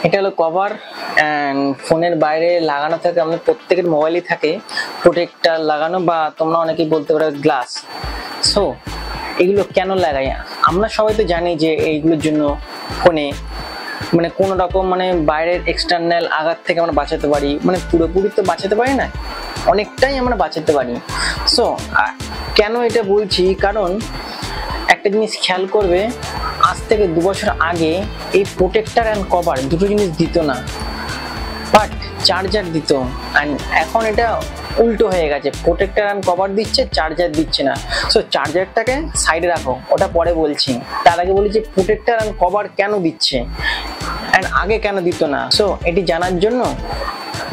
এটা হলো cover and ফোনের বাইরে লাগানো থাকে, আমাদের প্রত্যেকের মোবাইলই থাকে প্রোটেক্টর লাগানো, বা তোমরা অনেকেই বলতে পারো গ্লাস। সো এগুলো কেন লাগাই? আমরা সবাই তো জানি যে এইগুলোর জন্য ফোনে মানে কোনো রকম মানে বাইরের এক্সটার্নাল আঘাত থেকে আমরা বাঁচাতে পারি, মানে পুরোপুরি তো বাঁচাতে পারি না, অনেকটাই আমরা বাঁচাতে পারি। সো কেন এটা বলছি, কারণ একটা জিনিস খেয়াল করবে, আজ থেকে 2 বছর আগে এই প্রোটেক্টর অ্যান্ড কভার দুটো জিনিস দিত না, বাট চার্জার দিত। অ্যান্ড এখন এটা উল্টো হয়ে গেছে, প্রোটেক্টর অ্যান্ড কভার দিচ্ছে, চার্জার দিচ্ছে না। সো চার্জারটাকে সাইডে রাখো, ওটা পরে বলছি। তার আগে বলি যে প্রোটেক্টর অ্যান্ড কভার কেন দিচ্ছে অ্যান্ড আগে কেন দিত না। সো এটি জানার জন্য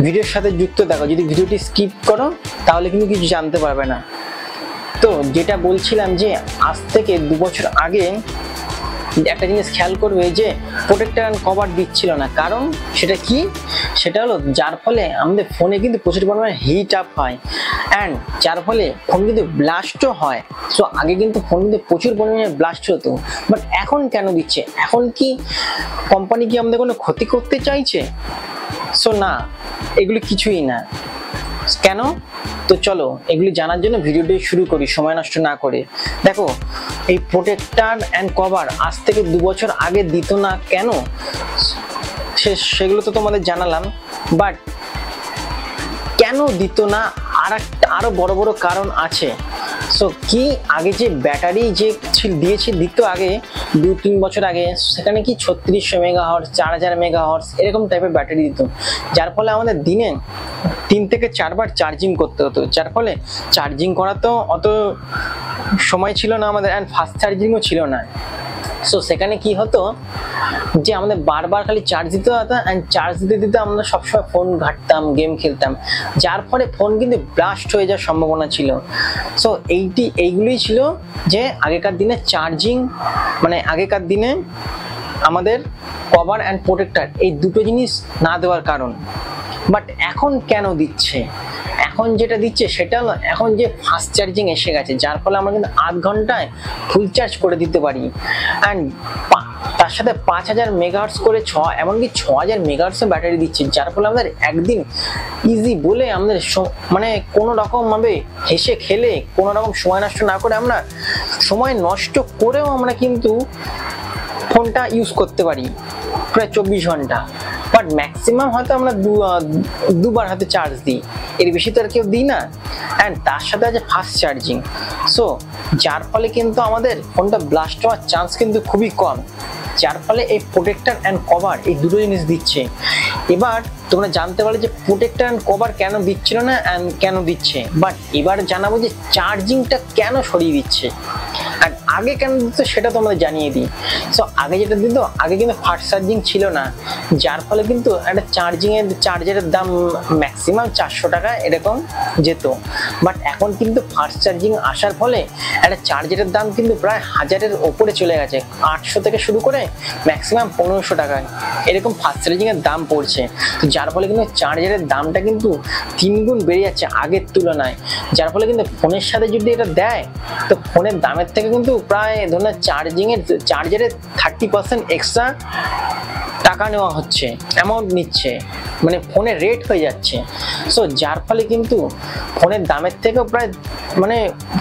ভিডিওর সাথে যুক্ত থাকো। যদি ভিডিওটি স্কিপ করো তাহলে কিন্তু কিছু জানতে পারবে না। তো যেটা বলছিলাম যে আজ থেকে 2 বছর আগে একটা জিনিস খেয়াল করবে যে প্রোটেক্টর অ্যান্ড কভার দিচ্ছিল না, কারণ সেটা কি, সেটা হলো যার ফলে আমাদের ফোনে কিন্তু প্রচুর পরিমাণে হিট আপ হয় অ্যান্ড যার ফলে ফোন কিন্তু ব্লাস্টও হয়। সো আগে কিন্তু ফোন কিন্তু প্রচুর পরিমাণে ব্লাস্ট হতো, বাট এখন কেন দিচ্ছে? এখন কি কোম্পানি কি আমাদের কোনো ক্ষতি করতে চাইছে? সো না, এগুলো কিছুই না। কেন? তো চলো এগুলি জানার জন্য ভিডিওটি শুরু করি সময় নষ্ট না করে। দেখো, এই প্রোটেক্টর অ্যান্ড কভার আজ থেকে 2 বছর আগে দিত না কেন, সেগুলো তো তোমাদের জানালাম, বাট কেন দিত না আরো বড় বড় কারণ আছে। সো কি, আগে যে ব্যাটারি যে দিত আগে 2-3 বছর আগে, সেখানে কি 3600 মেগাহার্টজ, 4000 মেগাহার্টজ এরকম টাইপের ব্যাটারি দিত, যার ফলে আমাদের দিনে 3 থেকে 4 বার চার্জিং করতে হতো, যার ফলে চার্জিং করা তো অত সময় ছিল না আমাদের, অ্যান্ড ফাস্ট চার্জিংও ছিল না। সো সেখানে কি হতো যে আমাদের বারবার খালি চার্জ দিতে হতো, অ্যান্ড চার্জ দিতে দিতে আমরা সবসময় ফোন ঘাঁটতাম, গেম খেলতাম, যার ফলে ফোন কিন্তু ব্লাস্ট হয়ে যাওয়ার সম্ভাবনা ছিল। সো এইগুলোই ছিল যে আগেকার দিনে চার্জিং, মানে আগেকার দিনে আমাদের কভার অ্যান্ড প্রোটেক্টর এই দুটো জিনিস না দেওয়ার কারণ। বাট এখন কেন দিচ্ছে? এখন যেটা দিচ্ছে সেটা হলো এখন যে ফাস্ট চার্জিং এসে গেছে, যার ফলে আমরা কিন্তু 8 ঘন্টায় ফুল চার্জ করে দিতে পারি, অ্যান্ড তার সাথে 5000 মেগাহার্টজ করে এমনকি 6000 মেগাহার্টজ ব্যাটারি দিচ্ছে, যার ফলে আমাদের একদিন ইজি বলে আমাদের মানে কোনো রকম ভাবে হেসে খেলে কোনো রকম সময় নষ্ট না করে, আমরা সময় নষ্ট করেও আমরা কিন্তু ফোনটা ইউজ করতে পারি প্রায় 24 ঘন্টা। বাট ম্যাক্সিমাম হয়তো আমরা দুবার হয়তো চার্জ দিই, এর বেশি তো আর কেউ দিই না। অ্যান্ড তার সাথে আছে ফাস্ট চার্জিং। সো যার ফলে কিন্তু আমাদের ফোনটা ব্লাস্ট হওয়ার চান্স কিন্তু খুবই কম, যার ফলে এই প্রোটেক্টর অ্যান্ড কভার এই দুটো জিনিস দিচ্ছে। এবার তোমরা জানতে পারলে যে প্রোটেক্টর অ্যান্ড কভার কেন দিচ্ছিল না অ্যান্ড কেন দিচ্ছে, বাট এবার জানাবো যে চার্জিংটা কেন সরিয়ে দিচ্ছে। আর আগে কেন দিত সেটা তোমাদের জানিয়ে দিই। সো আগে যেটা দিত, আগে কিন্তু ফাস্ট চার্জিং ছিল না, যার ফলে কিন্তু একটা চার্জারের দাম ম্যাক্সিমাম 400 টাকা এরকম যেত। বাট এখন কিন্তু ফাস্ট চার্জিং আসার ফলে একটা চার্জারের দাম কিন্তু প্রায় 1000-এর ওপরে চলে গেছে, 800 থেকে শুরু করে ম্যাক্সিমাম 1500 টাকা এরকম ফাস্ট চার্জিং এর দাম পড়ছে। তো যার ফলে কিন্তু চার্জারের দামটা কিন্তু 3 গুণ বেড়ে যাচ্ছে আগের তুলনায়, যার ফলে কিন্তু ফোনের সাথে যদি এটা দেয় তো ফোনের দামের থেকে কিন্তু প্রায় ধরুন চার্জারের 30% এক্সট্রা টাকা নেওয়া হচ্ছে, অ্যামাউন্ট নিচ্ছে, মানে ফোনের রেট হয়ে যাচ্ছে। সো যার ফলে কিন্তু ফোনের দামের থেকেও প্রায় মানে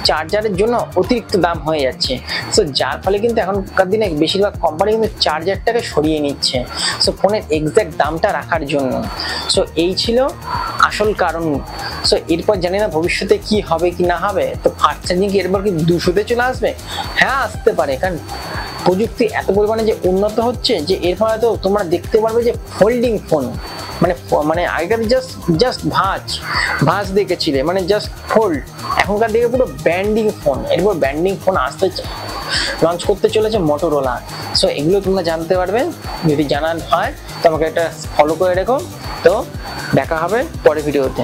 চার্জারের জন্য অতিরিক্ত দাম হয়ে যাচ্ছে। সো যার ফলে কিন্তু এখনকার দিনে বেশিরভাগ কোম্পানি কিন্তু চার্জারটাকে সরিয়ে নিচ্ছে, সো ফোনের এক্স্যাক্ট দামটা রাখার জন্য। সো এই ছিল আসল কারণ। সো এরপর জানি না ভবিষ্যতে কি হবে কি না হবে, তো ফাস্ট চার্জিং কি এরপর কি 200-তে চলে আসবে? হ্যাঁ, আসতে পারে, কারণ প্রযুক্তি এত পরিমাণে যে উন্নত হচ্ছে যে এর ফলে তো তোমরা দেখতে পারবে যে ফোল্ডিং ফোন, মানে আগেকার জাস্ট ভাঁজ দেখেছিলে, মানে জাস্ট ফোল্ড, এখনকার দিকে পুরো ব্যান্ডিং ফোন। এরপর ব্যান্ডিং ফোন লঞ্চ করতে চলেছে মোটরোলা। সো এগুলো তোমরা জানতে পারবে, যদি জানার হয় তোমাকে এটা ফলো করে রেখো। তো দেখা হবে পরের ভিডিওতে।